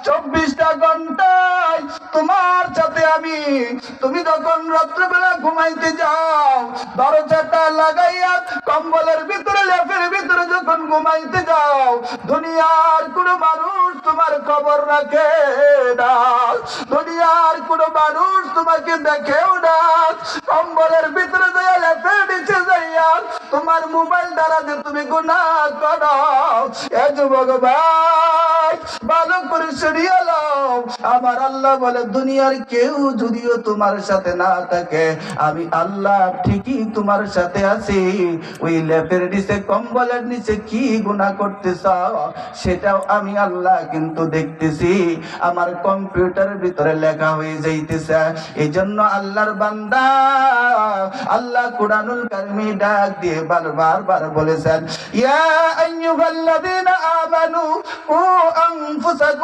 24টা ঘন্টায় তোমার সাথে আমি, তুমি যখন রাত্রেবেলা ঘুমাইতে যাও দরজাটা লাগাইয়া কম্বলের ভিতরে লেপের ভিতরে যখন ঘুমাইতে যাও, দুনিয়ার কোন মানুষ তোমার খবর রাখে না, দুনিয়ার কোন মানুষ তোমাকে দেখেও না। কম্বলের ভিতরে যাইয়া লেপের নিচে যাইয়া তোমার মোবাইল দ্বারা যে তুমি গুনাহ করো, এ যুবক ভাই ভালো করে শুনিয়ে লও, আমার আল্লাহ বলে দুনিয়ার কেউ যদিও তোমার সাথে না থাকে, আমি আল্লাহ ঠিকই তোমার সাথে আছি। ওই লেপের নিচে কম্বলের নিচে কি গুনাহ করতেছ সেটাও আমি আল্লাহ কিন্তু দেখতেছি, আমার কম্পিউটারের ভিতরে লেখা হয়ে যাইতেছে। এই জন্য আল্লাহর বান্দা আল্লাহ কুরআনুল কারীমে ডাক দিয়ে বারবার বলেছেন, ইয়া আইয়ুহাল্লাযীনা আমানু কু আনফুসাকুম